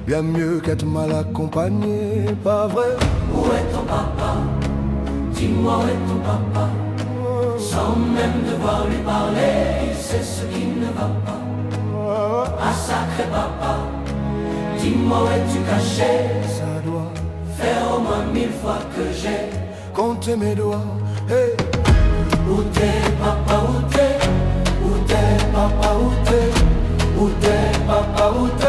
bien mieux qu'être mal accompagné, pas vrai? Où est ton papa? Dis-moi où est ton papa? Sans même devoir lui parler, il sait ce qui ne va pas. Ah sacré papa, dis-moi où es-tu caché? Ça doit faire au moins 1000 fois que j'ai compté mes doigts. Hey. Où t'es papa, où t'es? Où t'es papa, où t'es? Où t'es papa, où t'es?